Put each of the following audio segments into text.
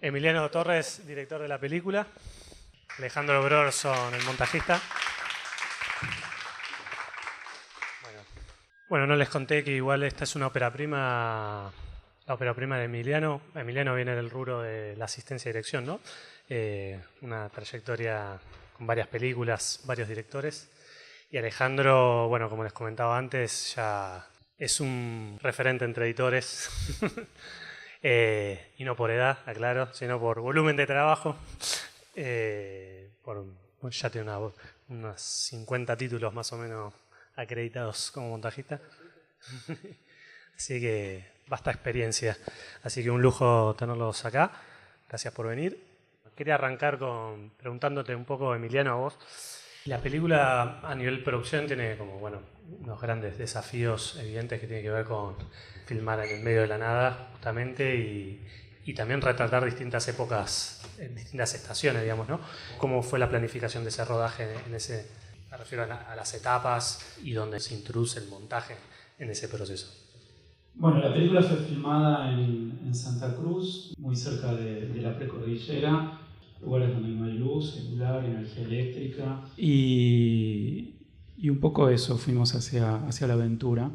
Emiliano Torres, director de la película. Alejandro Brorson, el montajista. Bueno, no les conté que igual esta es una ópera prima, la ópera prima de Emiliano. Emiliano viene del rubro de la asistencia y dirección, ¿no? Una trayectoria con varias películas, varios directores. Y Alejandro, bueno, como les comentaba antes, ya es un referente entre editores. Y no por edad, aclaro, sino por volumen de trabajo. Ya tiene unos 50 títulos más o menos acreditados como montajista. Así que basta experiencia. Así que un lujo tenerlos acá. Gracias por venir. Quería arrancar preguntándote un poco, Emiliano, a vos. La película a nivel producción tiene como, bueno, unos grandes desafíos evidentes que tienen que ver con filmar en el medio de la nada, justamente, y también retratar distintas épocas, distintas estaciones, digamos, ¿no? ¿Cómo fue la planificación de ese rodaje en ese, me refiero a las etapas y dónde se introduce el montaje en ese proceso? Bueno, la película fue filmada en Santa Cruz, muy cerca de la precordillera, lugares donde no hay luz, celular, energía eléctrica. Y un poco eso, fuimos hacia la aventura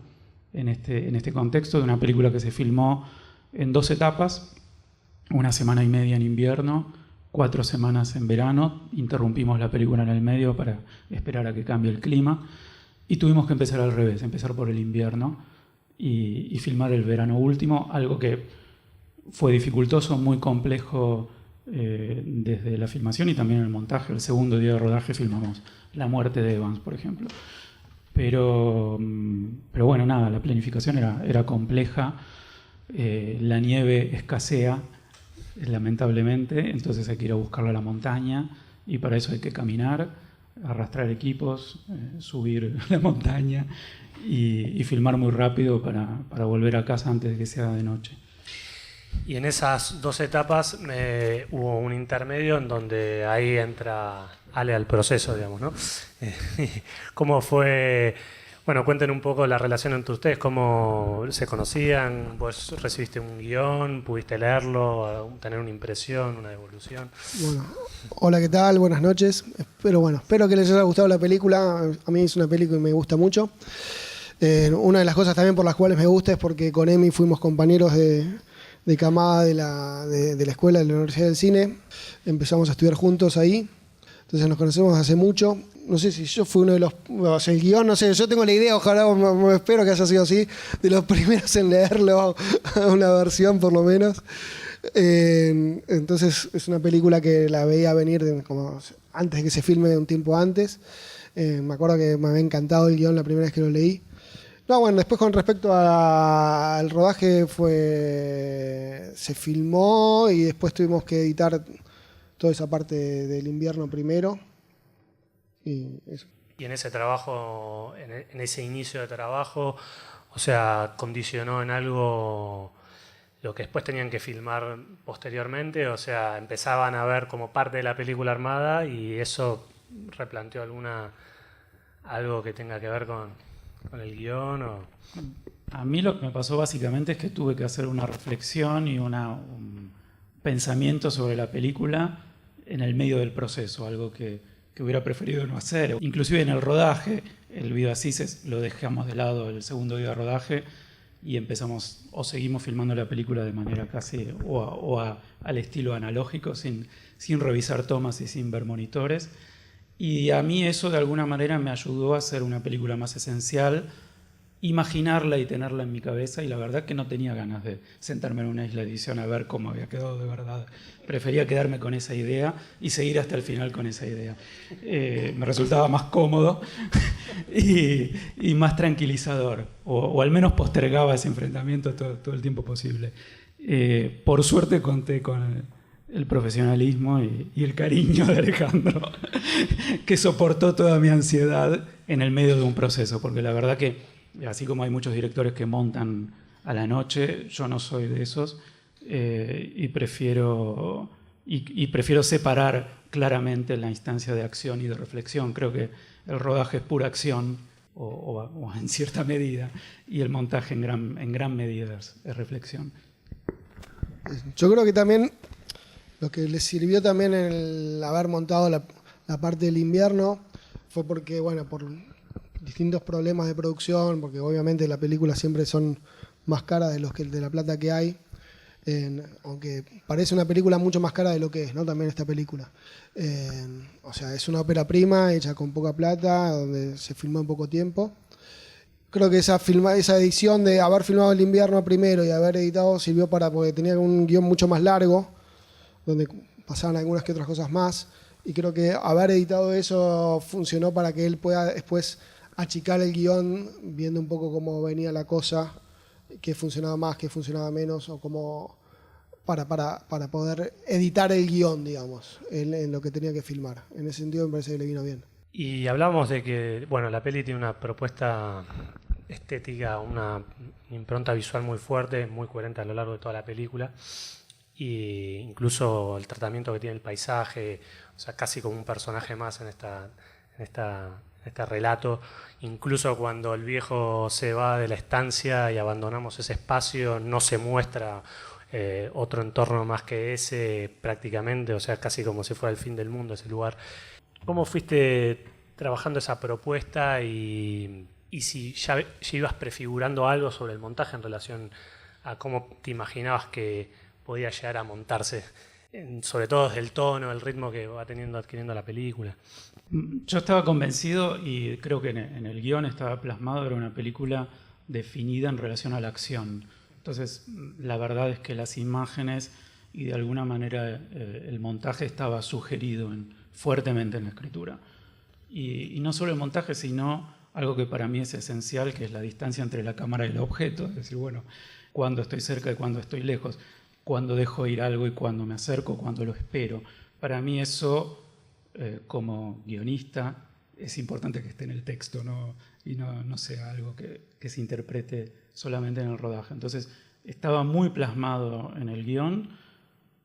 en este contexto de una película que se filmó en 2 etapas, 1 semana y media en invierno, 4 semanas en verano. Interrumpimos la película en el medio para esperar a que cambie el clima y tuvimos que empezar al revés, empezar por el invierno y filmar el verano último, algo que fue dificultoso, muy complejo desde la filmación y también el montaje. El segundo día de rodaje filmamos la muerte de Evans, por ejemplo. Pero bueno, nada, la planificación era compleja. La nieve escasea, lamentablemente, entonces hay que ir a buscarla a la montaña y para eso hay que caminar, arrastrar equipos, subir la montaña y filmar muy rápido para volver a casa antes de que sea de noche. Y en esas 2 etapas hubo un intermedio en donde ahí entra Ale al proceso, digamos, ¿no? ¿Cómo fue? Bueno, cuenten un poco la relación entre ustedes, cómo se conocían, vos recibiste un guión, pudiste leerlo, tener una impresión, una devolución. Bueno, hola, ¿qué tal? Buenas noches. Espero que les haya gustado la película. A mí es una película que me gusta mucho. Una de las cosas también por las cuales me gusta es porque con Emi fuimos compañeros de camada de la escuela de la Universidad del Cine. Empezamos a estudiar juntos ahí. Entonces nos conocemos hace mucho. No sé si yo fui uno de los... O sea, el guión, no sé, yo tengo la idea, ojalá, espero que haya sido así, de los primeros en leerlo, una versión por lo menos. Entonces es una película que la veía venir como antes de que se filme, un tiempo antes. Me acuerdo que me había encantado el guión la primera vez que lo leí. No, bueno, después con respecto al rodaje se filmó y después tuvimos que editar toda esa parte del invierno primero. Y eso. Y en ese trabajo, en ese inicio de trabajo, o sea, condicionó en algo lo que después tenían que filmar posteriormente, o sea, empezaban a ver como parte de la película armada y eso replanteó algo que tenga que ver con el guión o... A mí lo que me pasó básicamente es que tuve que hacer una reflexión y un pensamiento sobre la película en el medio del proceso, algo que hubiera preferido no hacer. Inclusive en el rodaje, el Viva Cises lo dejamos de lado el segundo día de rodaje y empezamos o seguimos filmando la película de manera casi al estilo analógico, sin revisar tomas y sin ver monitores. Y a mí eso de alguna manera me ayudó a hacer una película más esencial, imaginarla y tenerla en mi cabeza, y la verdad que no tenía ganas de sentarme en una isla de edición a ver cómo había quedado de verdad. Prefería quedarme con esa idea y seguir hasta el final con esa idea. Me resultaba más cómodo y más tranquilizador, o al menos postergaba ese enfrentamiento todo el tiempo posible. Por suerte conté con el profesionalismo y el cariño de Alejandro, que soportó toda mi ansiedad en el medio de un proceso, porque la verdad que así como hay muchos directores que montan a la noche, yo no soy de esos y prefiero separar claramente la instancia de acción y de reflexión. Creo que el rodaje es pura acción o en cierta medida y el montaje en gran medida es reflexión. Yo creo que también Lo que les sirvió también el haber montado la parte del invierno fue porque, bueno, por distintos problemas de producción, porque obviamente las películas siempre son más caras de la plata que hay, aunque parece una película mucho más cara de lo que es, ¿no? También esta película. O sea, es una ópera prima hecha con poca plata, donde se filmó en poco tiempo. Creo que esa edición de haber filmado el invierno primero y haber editado sirvió porque tenía un guión mucho más largo, donde pasaban algunas que otras cosas más. Y creo que haber editado eso funcionó para que él pueda después achicar el guión, viendo un poco cómo venía la cosa, qué funcionaba más, qué funcionaba menos, o cómo para poder editar el guión, digamos, en lo que tenía que filmar. En ese sentido me parece que le vino bien. Y hablábamos de que, bueno, la peli tiene una propuesta estética, una impronta visual muy fuerte, muy coherente a lo largo de toda la película. Y incluso el tratamiento que tiene el paisaje, o sea, casi como un personaje más en este relato. Incluso cuando el viejo se va de la estancia y abandonamos ese espacio, no se muestra otro entorno más que ese prácticamente, o sea, casi como si fuera el fin del mundo ese lugar. ¿Cómo fuiste trabajando esa propuesta y si ya ibas prefigurando algo sobre el montaje en relación a cómo te imaginabas que podía llegar a montarse, sobre todo desde el tono, el ritmo que va adquiriendo la película? Yo estaba convencido y creo que en el guión estaba plasmado, era una película definida en relación a la acción. Entonces, la verdad es que las imágenes y de alguna manera el montaje estaba sugerido fuertemente en la escritura. Y no solo el montaje, sino algo que para mí es esencial, que es la distancia entre la cámara y el objeto. Es decir, bueno, cuando estoy cerca y cuando estoy lejos, cuando dejo ir algo y cuando me acerco, cuando lo espero. Para mí eso, como guionista, es importante que esté en el texto, ¿no? Y no sea algo que se interprete solamente en el rodaje. Entonces, estaba muy plasmado en el guión,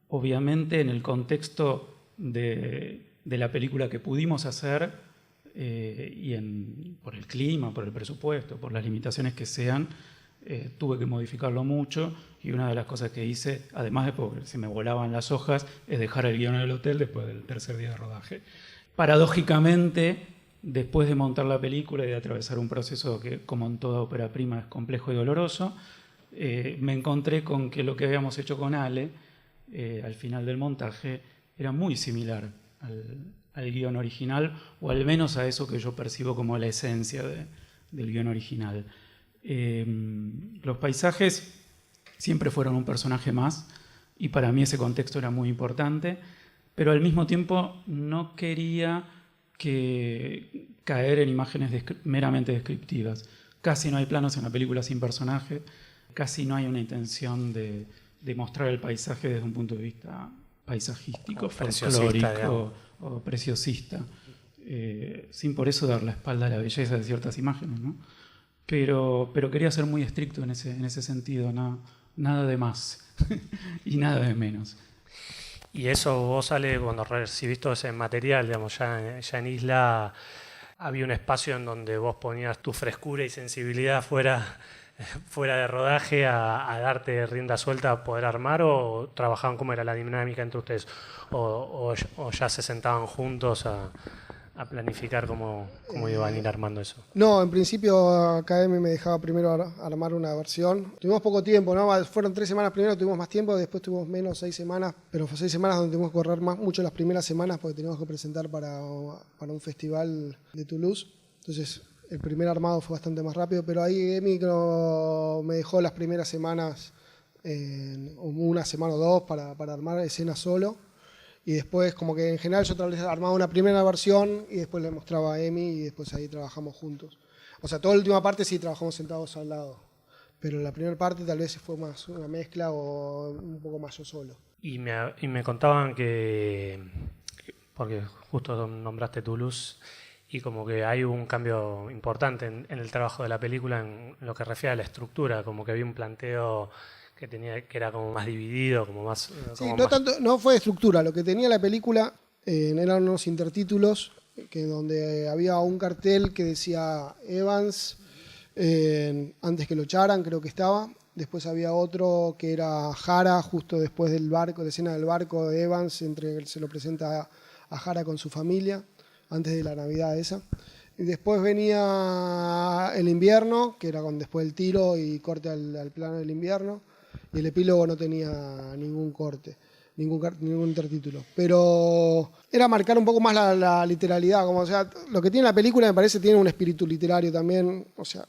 obviamente en el contexto de la película que pudimos hacer por el clima, por el presupuesto, por las limitaciones que sean, tuve que modificarlo mucho y una de las cosas que hice, además de porque se me volaban las hojas, es dejar el guión en el hotel después del tercer día de rodaje. Paradójicamente, después de montar la película y de atravesar un proceso que, como en toda ópera prima, es complejo y doloroso, me encontré con que lo que habíamos hecho con Ale, al final del montaje, era muy similar al guión original, o al menos a eso que yo percibo como la esencia del guión original. Los paisajes siempre fueron un personaje más, y para mí ese contexto era muy importante, pero al mismo tiempo no quería caer en imágenes meramente descriptivas. Casi no hay planos en la película sin personaje, casi no hay una intención de mostrar el paisaje desde un punto de vista paisajístico, folclórico o preciosista, sin por eso dar la espalda a la belleza de ciertas imágenes, ¿no? Pero quería ser muy estricto en ese sentido, nada de más y nada de menos. Y eso vos, Ale, cuando recibiste todo ese material, digamos, ya en Isla, había un espacio en donde vos ponías tu frescura y sensibilidad fuera de rodaje a darte rienda suelta a poder armar, o trabajaban, cómo era la dinámica entre ustedes, o ya se sentaban juntos a planificar cómo iban a ir armando eso? No, en principio KM me dejaba primero armar una versión. Tuvimos poco tiempo, ¿no? Fueron 3 semanas primero, tuvimos más tiempo, después tuvimos menos, 6 semanas, pero fue 6 semanas donde tuvimos que correr mucho las primeras semanas porque teníamos que presentar para un festival de Toulouse. Entonces, el primer armado fue bastante más rápido, pero ahí Emi me dejó las primeras semanas, una semana o 2, para armar escenas solo. Y después, como que en general yo tal vez armaba una primera versión y después le mostraba a Emi y después ahí trabajamos juntos. O sea, toda la última parte sí trabajamos sentados al lado. Pero la primera parte tal vez fue más una mezcla o un poco más yo solo. Y me contaban porque justo nombraste Toulouse, y como que hay un cambio importante en el trabajo de la película en lo que refiere a la estructura, como que había un planteo que era como más dividido, como más... Sí, no fue de estructura, lo que tenía la película eran unos intertítulos donde había un cartel que decía Evans, antes que lo echaran creo que estaba, Después había otro que era Hara, justo después del barco, de escena del barco de Evans, se lo presenta a Hara con su familia, antes de la Navidad esa. Y después venía el invierno, que era después del tiro y corte al plano del invierno. Y el epílogo no tenía ningún corte, ningún intertítulo. Pero era marcar un poco más la literalidad. Como, o sea, lo que tiene la película me parece tiene un espíritu literario también. O sea,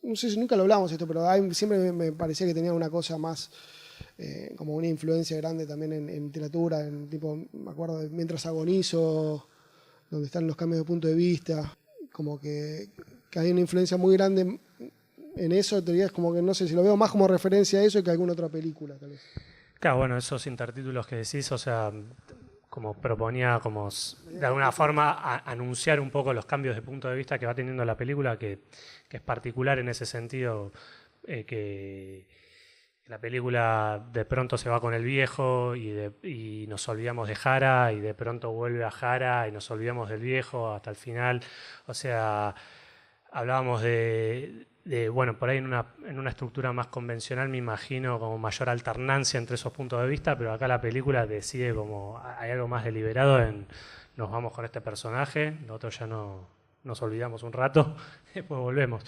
no sé si nunca lo hablamos esto, pero siempre me parecía que tenía una cosa más, como una influencia grande también en literatura. Me acuerdo de Mientras agonizo, donde están los cambios de punto de vista. Como que hay una influencia muy grande en eso, te dirías como que no sé si lo veo más como referencia a eso que a alguna otra película, tal vez. Claro, bueno, esos intertítulos que decís, o sea, como proponía como de alguna forma anunciar un poco los cambios de punto de vista que va teniendo la película, que es particular en ese sentido, que la película de pronto se va con el viejo y nos olvidamos de Hara y de pronto vuelve a Hara y nos olvidamos del viejo hasta el final. O sea, hablábamos bueno, por ahí en una estructura más convencional me imagino como mayor alternancia entre esos puntos de vista, pero acá la película decide como hay algo más deliberado en nos vamos con este personaje, nosotros ya nos olvidamos un rato, después volvemos.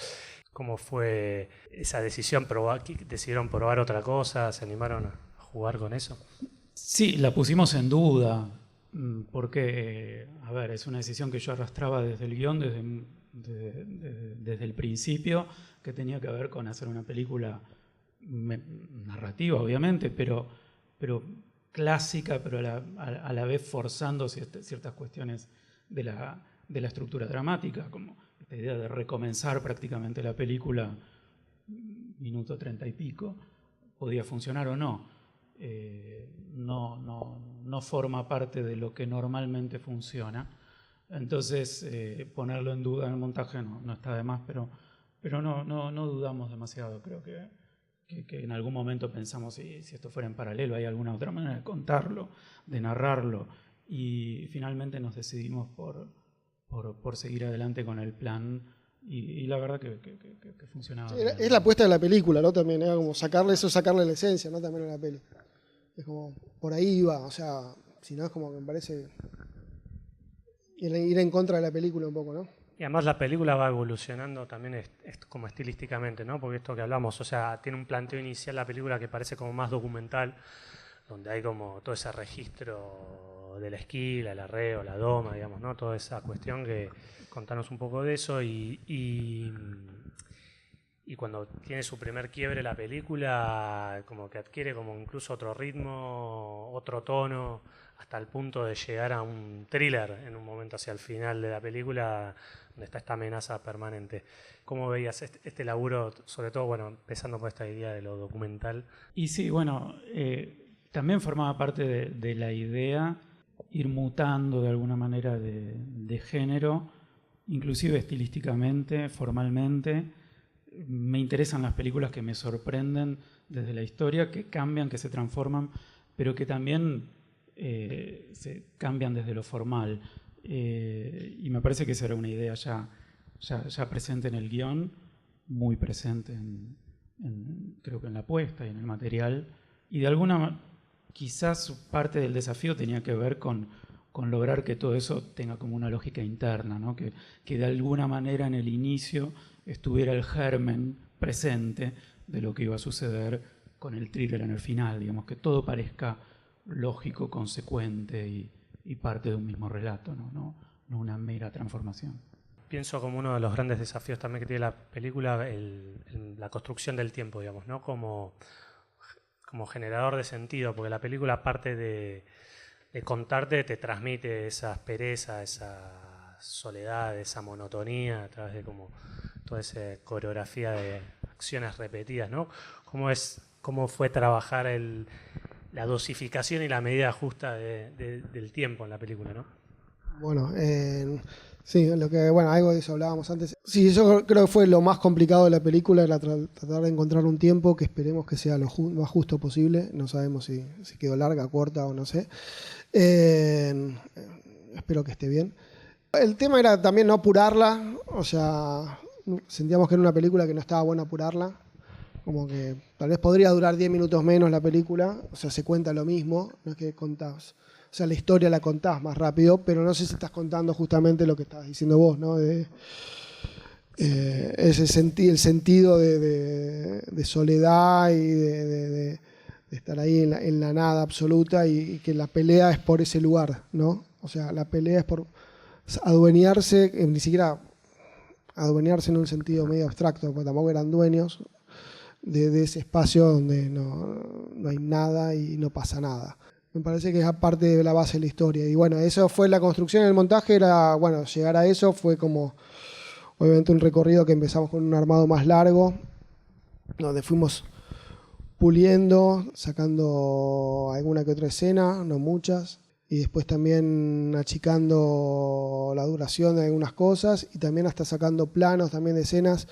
¿Cómo fue esa decisión? ¿Decidieron probar otra cosa? ¿Se animaron a jugar con eso? Sí, la pusimos en duda, porque, a ver, es una decisión que yo arrastraba desde el guión, desde el principio, que tenía que ver con hacer una película narrativa, obviamente, pero clásica, pero a la vez forzando ciertas cuestiones de la estructura dramática, como esta idea de recomenzar prácticamente la película, minuto 30 y pico, podía funcionar o no. No forma parte de lo que normalmente funciona. Entonces, ponerlo en duda en el montaje no está de más, pero no dudamos demasiado. Creo que en algún momento pensamos si esto fuera en paralelo, hay alguna otra manera de contarlo, de narrarlo, y finalmente nos decidimos por seguir adelante con el plan, y la verdad que funcionaba. Sí, es la apuesta de la película, ¿no? También era como sacarle la esencia, ¿no? También a la peli. Es como, por ahí iba, o sea, si no es como que me parece ir en contra de la película un poco, ¿no? Y además la película va evolucionando también como estilísticamente, ¿no? Porque esto que hablamos, o sea, tiene un planteo inicial la película que parece como más documental, donde hay como todo ese registro del esquí, el arreo, la doma, digamos, ¿no? Toda esa cuestión que contanos un poco de eso y cuando tiene su primer quiebre la película, como que adquiere como incluso otro ritmo, otro tono, hasta el punto de llegar a un thriller en un momento hacia el final de la película, donde está esta amenaza permanente. ¿Cómo veías este laburo, sobre todo, bueno, empezando por esta idea de lo documental? Y sí, bueno, también formaba parte de la idea ir mutando de alguna manera de género, inclusive estilísticamente, formalmente. Me interesan las películas que me sorprenden desde la historia, que cambian, que se transforman, pero que también se cambian desde lo formal. Y me parece que esa era una idea ya presente en el guión, muy presente creo que en la apuesta y en el material. Y de alguna quizás parte del desafío tenía que ver con lograr que todo eso tenga como una lógica interna, ¿no? Que de alguna manera en el inicio estuviera el germen presente de lo que iba a suceder con el thriller en el final, digamos, que todo parezca lógico, consecuente y parte de un mismo relato, no una mera transformación. Pienso como uno de los grandes desafíos también que tiene la película, la construcción del tiempo, digamos, ¿no? Como generador de sentido, porque la película, aparte de contarte, te transmite esa aspereza, esa soledad, esa monotonía a través de como toda esa coreografía de acciones repetidas, ¿no? ¿Cómo fue trabajar la dosificación y la medida justa del tiempo en la película, ¿no? Bueno, sí, algo de eso hablábamos antes. Sí, yo creo que fue lo más complicado de la película, era tratar de encontrar un tiempo que esperemos que sea lo más justo posible. No sabemos si quedó larga, corta o no sé. Espero que esté bien. El tema era también no apurarla, o sea, sentíamos que era una película que no estaba bueno apurarla, Como que tal vez podría durar 10 minutos menos la película, o sea, se cuenta lo mismo, no es que contás. O sea, la historia la contás más rápido, pero no sé si estás contando justamente lo que estabas diciendo vos, ¿no? El sentido de soledad y de estar ahí en la nada absoluta y que la pelea es por ese lugar, ¿no? O sea, la pelea es por adueñarse, ni siquiera adueñarse en un sentido medio abstracto, porque tampoco eran dueños de ese espacio donde no hay nada y no pasa nada. Me parece que es parte de la base de la historia. Y bueno, eso fue la construcción del montaje, era, bueno, llegar a eso fue como, obviamente, un recorrido que empezamos con un armado más largo, donde fuimos puliendo, sacando alguna que otra escena, no muchas, y después también achicando la duración de algunas cosas y también hasta sacando planos también de escenas,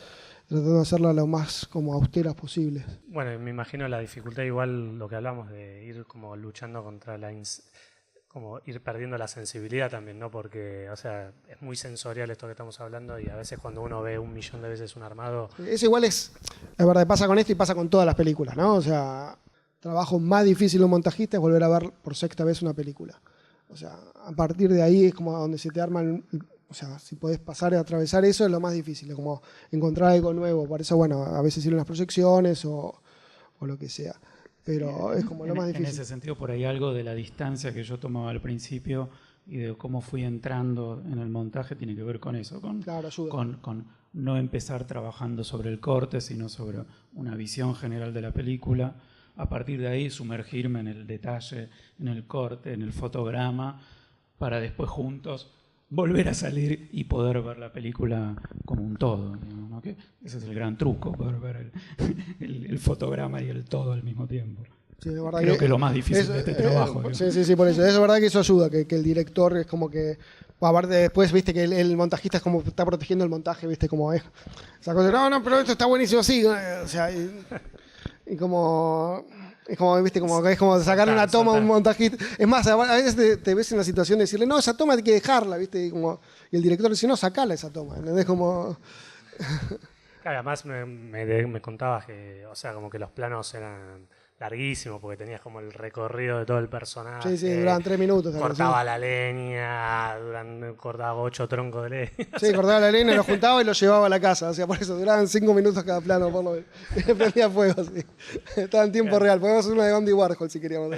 tratando de hacerlas lo más como austeras posibles. Bueno, me imagino la dificultad, igual lo que hablamos de ir como luchando contra como ir perdiendo la sensibilidad también, ¿no? Porque, o sea, es muy sensorial esto que estamos hablando y a veces cuando uno ve 1.000.000 de veces un armado... Eso igual es, la verdad, pasa con esto y pasa con todas las películas, ¿no? O sea, trabajo más difícil de un montajista es volver a ver por sexta vez una película. O sea, a partir de ahí es como donde se te arma o sea, si podés pasar y atravesar eso es lo más difícil, es como encontrar algo nuevo. Por eso, bueno, a veces ir en las proyecciones o lo que sea. Pero es como lo más difícil. En ese sentido, por ahí algo de la distancia que yo tomaba al principio y de cómo fui entrando en el montaje tiene que ver con eso, Claro, ayuda. con no empezar trabajando sobre el corte, sino sobre una visión general de la película. A partir de ahí sumergirme en el detalle, en el corte, en el fotograma, para después juntos volver a salir y poder ver la película como un todo, digamos, ¿no? Que ese es el gran truco, poder ver el fotograma y el todo al mismo tiempo. Sí, de verdad Creo que es lo más difícil de este trabajo. Sí, por eso. Es verdad que eso ayuda, que el director es como que... Aparte después, viste, que el montajista es como está protegiendo el montaje, viste, como es... Esa cosa, no, pero esto está buenísimo así. O sea, y como... Es como, viste, es como sacar una toma a un montajista. Es más, a veces te ves en la situación de decirle, no, esa toma hay que dejarla, viste, y el director dice, no, sacala esa toma, ¿entendés? Como... Claro, además me contabas que, o sea, como que los planos eran larguísimos porque tenías como el recorrido de todo el personaje. Sí, duraban 3 minutos. Cortaba la leña, cortaba 8 troncos de leña. Sí, cortaba la leña, lo juntaba y lo llevaba a la casa. O sea, por eso duraban 5 minutos cada plano, por lo menos. Prendía fuego, sí. Estaba en tiempo real. Podemos hacer una de Andy Warhol si queríamos.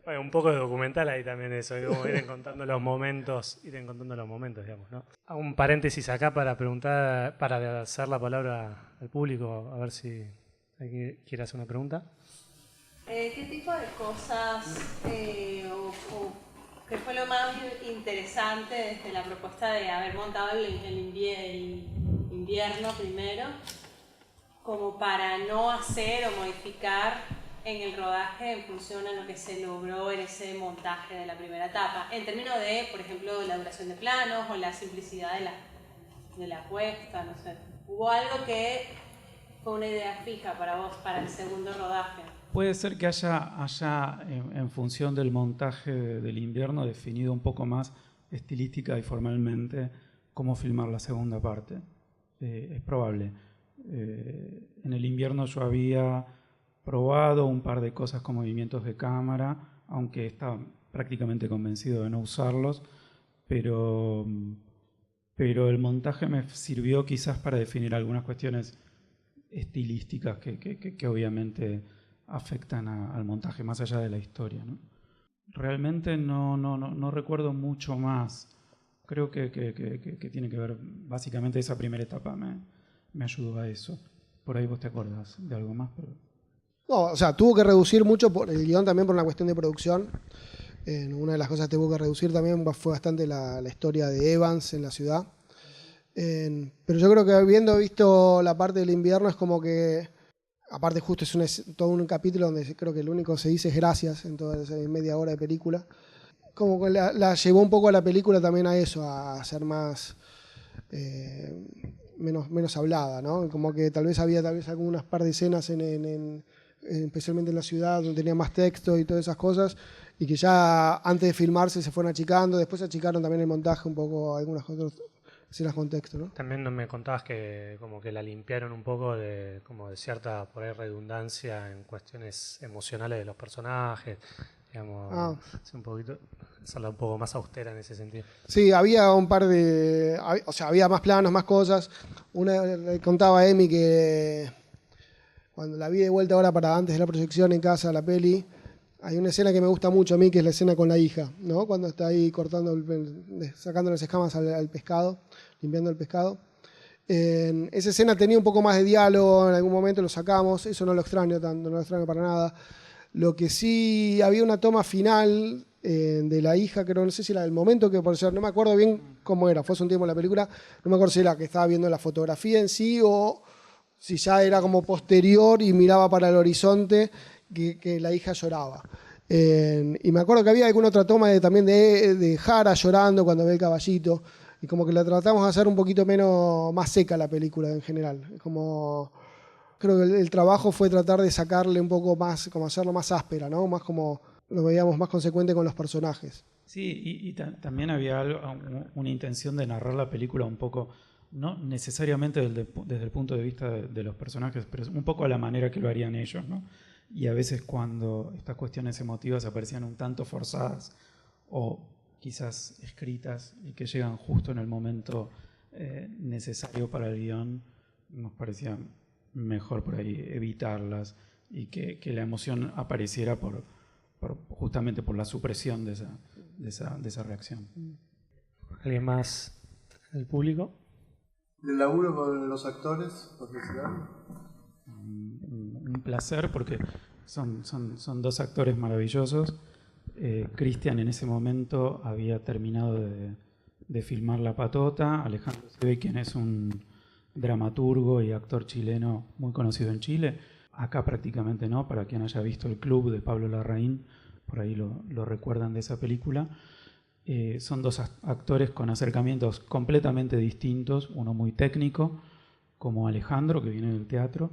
Bueno, un poco de documental ahí también eso, como ir encontrando los momentos, digamos, ¿no? Hago un paréntesis acá para preguntar, para hacer la palabra al público, a ver si alguien quiere hacer una pregunta. ¿Qué tipo de cosas o qué fue lo más interesante desde la propuesta de haber montado el invierno primero, como para no hacer o modificar en el rodaje en función a lo que se logró en ese montaje de la primera etapa, en términos de, por ejemplo, la duración de planos o la simplicidad de la puesta, no sé? ¿Hubo algo que fue una idea fija para vos para el segundo rodaje? Puede ser que haya en función del montaje del invierno, definido un poco más estilística y formalmente cómo filmar la segunda parte. Es probable. En el invierno yo había probado un par de cosas con movimientos de cámara, aunque estaba prácticamente convencido de no usarlos, pero el montaje me sirvió quizás para definir algunas cuestiones estilísticas que obviamente afectan al montaje más allá de la historia, ¿no? Realmente no recuerdo mucho más. Creo que tiene que ver básicamente esa primera etapa me ayudó a eso. Por ahí vos te acordás de algo más, pero... No, o sea, tuvo que reducir mucho por el guión también por una cuestión de producción. Una de las cosas que tuvo que reducir también fue bastante la historia de Evans en la ciudad. Pero yo creo que habiendo visto la parte del invierno es como que, aparte justo es todo un capítulo donde creo que lo único que se dice es gracias en toda esa media hora de película. Como que la llevó un poco a la película también a eso, a ser más... menos hablada, ¿no? Como que tal vez había algunas par de escenas especialmente en la ciudad donde tenía más texto y todas esas cosas y que ya antes de filmarse se fueron achicando, después achicaron también el montaje un poco algunas otras escenas con texto, ¿no? También me contabas que como que la limpiaron un poco de como de cierta por ahí redundancia en cuestiones emocionales de los personajes, digamos, un poquito, hacerla un poco más austera en ese sentido. Sí, había un par de... O sea, había más planos, más cosas. Le contaba a Emi que cuando la vi de vuelta ahora para antes de la proyección en casa, la peli, hay una escena que me gusta mucho a mí, que es la escena con la hija, ¿no? Cuando está ahí cortando, sacando las escamas al pescado, limpiando el pescado. Esa escena tenía un poco más de diálogo, en algún momento lo sacamos, eso no lo extraño tanto, no lo extraño para nada. Lo que sí, había una toma final de la hija, creo, no sé si era del momento que por ser, no me acuerdo bien cómo era, fue hace un tiempo en la película, no me acuerdo si era que estaba viendo la fotografía en sí o si ya era como posterior y miraba para el horizonte que la hija lloraba. Y me acuerdo que había alguna otra toma también de Jara llorando cuando ve el caballito, y como que la tratamos de hacer un poquito más seca la película en general. Como, creo que el trabajo fue tratar de sacarle un poco más, como hacerlo más áspera, ¿no? Más como lo veíamos más consecuente con los personajes. Sí, y también había una intención de narrar la película un poco, no necesariamente desde el punto de vista de los personajes, pero un poco a la manera que lo harían ellos, ¿no? Y a veces cuando estas cuestiones emotivas aparecían un tanto forzadas o quizás escritas y que llegan justo en el momento necesario para el guión, nos parecía mejor por ahí evitarlas y que la emoción apareciera justamente por la supresión de esa reacción. ¿Alguien más del público? ¿El laburo con los actores? Un placer porque son dos actores maravillosos. Cristian en ese momento había terminado de filmar La Patota. Alejandro Seve, quien es un dramaturgo y actor chileno muy conocido en Chile. Acá prácticamente no, para quien haya visto El Club de Pablo Larraín, por ahí lo recuerdan de esa película. Son dos actores con acercamientos completamente distintos, uno muy técnico, como Alejandro, que viene del teatro,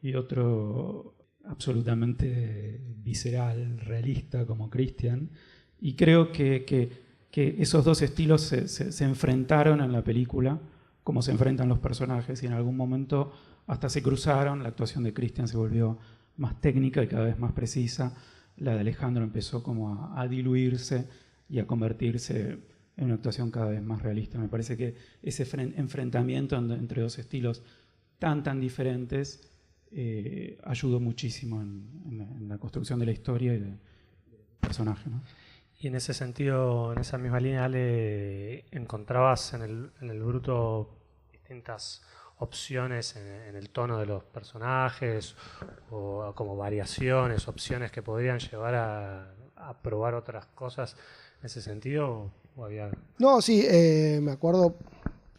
y otro absolutamente visceral, realista, como Cristian. Y creo que esos dos estilos se enfrentaron en la película, como se enfrentan los personajes, y en algún momento hasta se cruzaron. La actuación de Cristian se volvió más técnica y cada vez más precisa. La de Alejandro empezó como a diluirse y a convertirse en una actuación cada vez más realista. Me parece que ese enfrentamiento entre dos estilos tan diferentes ayudó muchísimo en la construcción de la historia y del personaje, ¿no? Y en ese sentido, en esa misma línea, Ale, ¿encontrabas en el Bruto distintas opciones en el tono de los personajes o como variaciones, opciones que podrían llevar a probar otras cosas en ese sentido? ¿O había... No, sí, me acuerdo,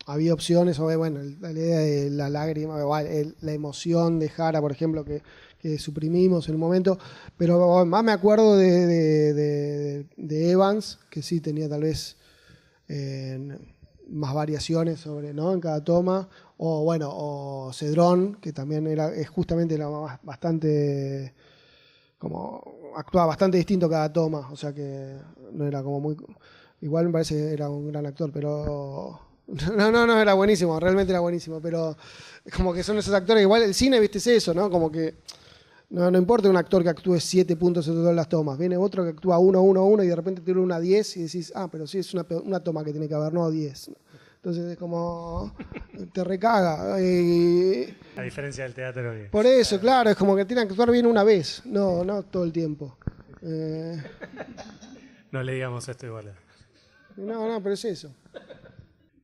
había opciones, bueno, la idea de la lágrima, la emoción de Jara, por ejemplo, que suprimimos en un momento, pero más me acuerdo de Evans, que sí tenía tal vez más variaciones sobre, ¿no? En cada toma, o Cedrón, que también es justamente bastante, como actuaba bastante distinto cada toma, o sea que no era como muy, igual me parece que era un gran actor, pero no, era buenísimo, realmente era buenísimo, pero como que son esos actores, igual el cine, viste, es eso, ¿no? Como que no importa un actor que actúe 7 puntos en todas las tomas, viene otro que actúa 1 y de repente tiene una 10 y decís, pero sí, es una toma que tiene que haber, no 10. Entonces es como, te recaga. A diferencia del teatro. Por eso, claro, es como que tiene que actuar bien una vez, no todo el tiempo. No le digamos esto igual. No, pero es eso.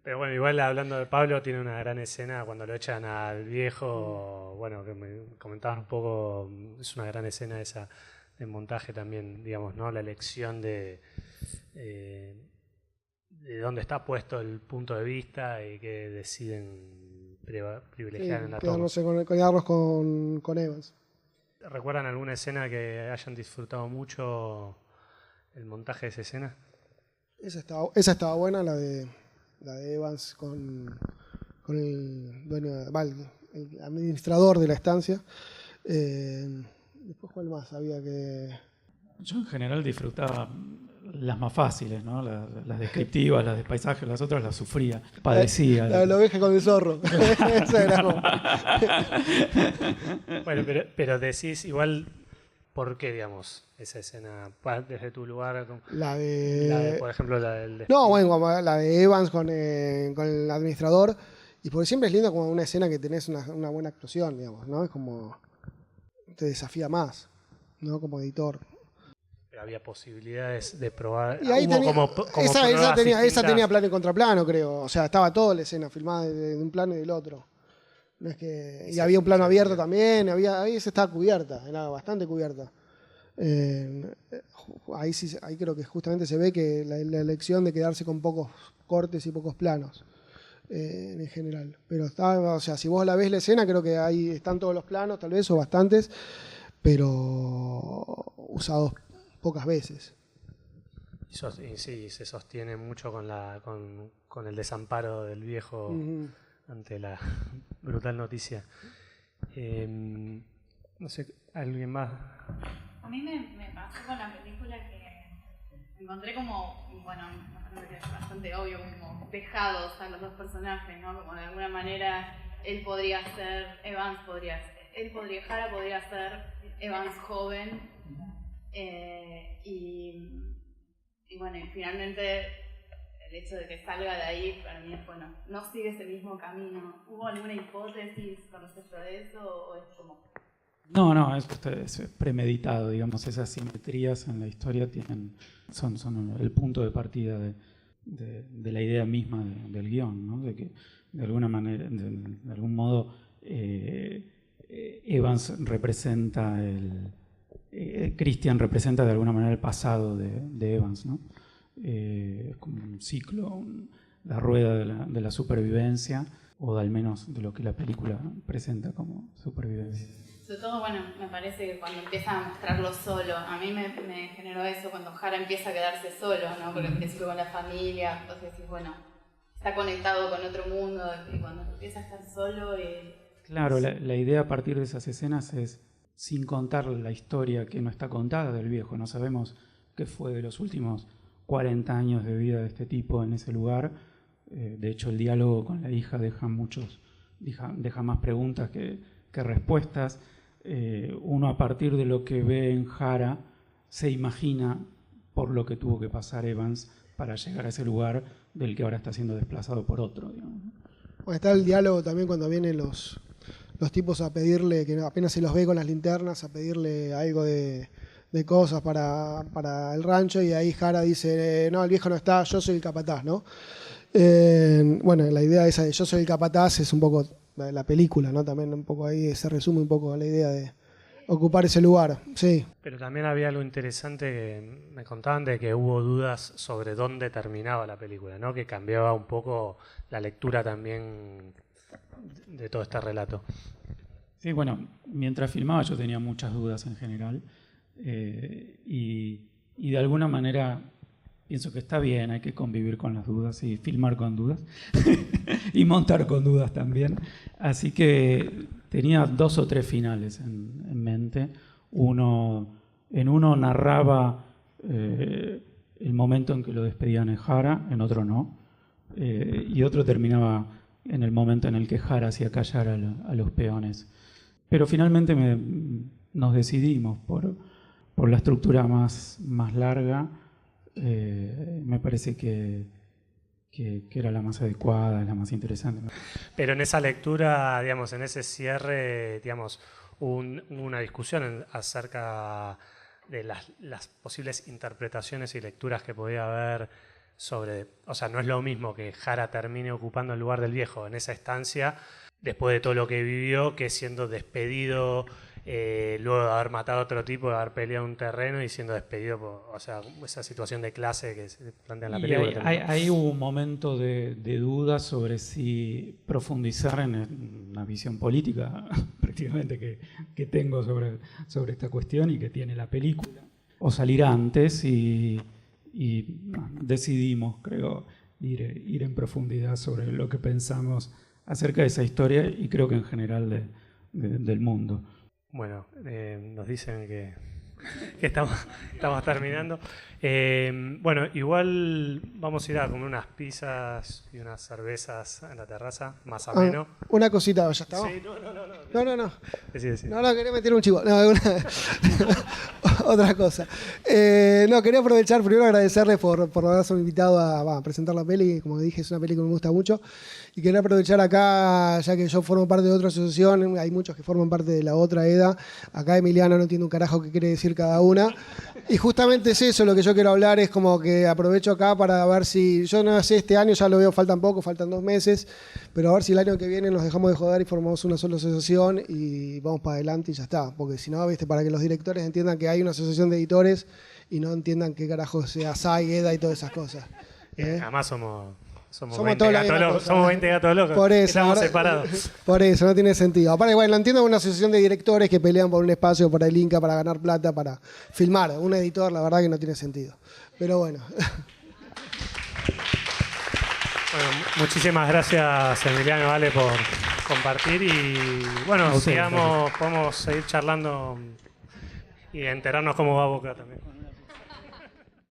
Pero bueno, igual hablando de Pablo, tiene una gran escena cuando lo echan al viejo, bueno, que me comentaban un poco, es una gran escena esa de montaje también, digamos, ¿no? La elección de dónde está puesto el punto de vista y que deciden privilegiar en la toma. Quedarnos con Evans. ¿Recuerdan alguna escena que hayan disfrutado mucho el montaje de esa escena? Esa estaba buena, la de Evans con el dueño, el administrador de la estancia. Después, ¿cuál más había que...? Yo en general disfrutaba las más fáciles, ¿no? Las descriptivas, las de paisaje, las otras las sufría, padecía. La de la oveja con el zorro. Esa era como... Bueno, pero decís igual, ¿por qué, digamos, esa escena desde tu lugar? La de... Por ejemplo, la del... No, bueno, como la de Evans con el administrador. Y porque siempre es lindo como una escena que tenés una buena actuación, digamos, ¿no? Es como... te desafía más, ¿no? Como editor. Pero había posibilidades de probar. Y ahí tenía, como esa tenía plano y contraplano, creo. O sea, estaba toda la escena filmada de un plano y del otro. No es que, y había un plano abierto también, ahí se estaba cubierta, era bastante cubierta. Ahí creo que justamente se ve que la elección de quedarse con pocos cortes y pocos planos. En general, pero o sea, si vos la ves la escena, creo que ahí están todos los planos, tal vez, o bastantes, pero usados pocas veces. Y sí, se sostiene mucho con el desamparo del viejo ante la brutal noticia. No sé, ¿alguien más? A mí me pasó con la película que me encontré como, bueno, que es bastante obvio, como dejados a los dos personajes, ¿no? Como de alguna manera Hara podría ser Evans joven, y bueno, y finalmente el hecho de que salga de ahí para mí es, bueno, no sigue ese mismo camino. ¿Hubo alguna hipótesis con respecto a eso o es como...? No, es premeditado, digamos, esas simetrías en la historia son el punto de partida de la idea misma del guión, ¿no? De que de alguna manera, de algún modo, Evans representa Christian representa de alguna manera el pasado de Evans, ¿no? Es como un ciclo, la rueda de la supervivencia, o al menos de lo que la película presenta como supervivencia. Sobre todo, bueno, me parece que cuando empieza a mostrarlo solo, a mí me generó eso cuando Hara empieza a quedarse solo, ¿no? Porque al principio con la familia, entonces bueno, está conectado con otro mundo, y cuando empieza a estar solo... Claro, la idea a partir de esas escenas es, sin contar la historia que no está contada del viejo, no sabemos qué fue de los últimos 40 años de vida de este tipo en ese lugar. De hecho, el diálogo con la hija deja más preguntas que respuestas. Uno, a partir de lo que ve en Hara, se imagina por lo que tuvo que pasar Evans para llegar a ese lugar del que ahora está siendo desplazado por otro, digamos. Bueno, está el diálogo también cuando vienen los tipos a pedirle, que apenas se los ve con las linternas, a pedirle algo de cosas para el rancho, y ahí Hara dice, no, el viejo no está, yo soy el capataz, ¿no? Bueno, la idea esa de yo soy el capataz es un poco la película, ¿no? También un poco ahí se resume un poco la idea de ocupar ese lugar, sí. Pero también había algo interesante que me contaban de que hubo dudas sobre dónde terminaba la película, ¿no? Que cambiaba un poco la lectura también de todo este relato. Sí, bueno, mientras filmaba yo tenía muchas dudas en general, y de alguna manera pienso que está bien, hay que convivir con las dudas y filmar con dudas y montar con dudas también. Así que tenía 2 o 3 finales en mente. En uno narraba el momento en que lo despedían en Hara, en otro no. Y otro terminaba en el momento en el que Hara hacía callar a los peones. Pero finalmente nos decidimos por la estructura más larga. Me parece que era la más adecuada, la más interesante. Pero en esa lectura, digamos, en ese cierre, digamos, hubo una discusión acerca de las posibles interpretaciones y lecturas que podía haber sobre... O sea, no es lo mismo que Hara termine ocupando el lugar del viejo en esa estancia, después de todo lo que vivió, que siendo despedido... luego de haber matado a otro tipo, de haber peleado un terreno y siendo despedido o sea, esa situación de clase que se plantea en la película. Ahí hubo un momento de duda sobre si profundizar en una visión política prácticamente que tengo sobre esta cuestión y que tiene la película, o salir antes, y decidimos, creo, ir en profundidad sobre lo que pensamos acerca de esa historia, y creo que en general del mundo. Bueno, nos dicen que que estamos terminando. Bueno, igual vamos a ir a comer unas pizzas y unas cervezas en la terraza, más ameno. Una cosita, ¿ya está? Sí, No. Sí. No, quería meter un chivo. No, otra cosa. No, quería aprovechar primero agradecerles por haberme invitado a presentar la peli. Como dije, es una peli que me gusta mucho. Y quería aprovechar acá, ya que yo formo parte de otra asociación, hay muchos que forman parte de la otra EDA. Acá Emiliano no entiende un carajo qué quiere decir cada una. Y justamente es eso lo que yo quiero hablar, es como que aprovecho acá para ver si, yo no sé, este año ya lo veo, faltan 2 meses, pero a ver si el año que viene nos dejamos de joder y formamos una sola asociación y vamos para adelante y ya está. Porque si no, viste, para que los directores entiendan que hay una asociación de editores y no entiendan qué carajo sea SAI, EDA y todas esas cosas. Además somos Somos 20 todos la gatos misma locos. cosa. Somos 20 gatos locos. Por eso, estamos ahora- separados. Por eso, no tiene sentido. Aparte, bueno, lo entiendo, una asociación de directores que pelean por un espacio para el Inca, para ganar plata, para filmar. Un editor, la verdad que no tiene sentido. Pero bueno. Bueno, muchísimas gracias Emiliano, Vale, por compartir y bueno, A ustedes, sigamos, podemos seguir charlando y enterarnos cómo va Boca también.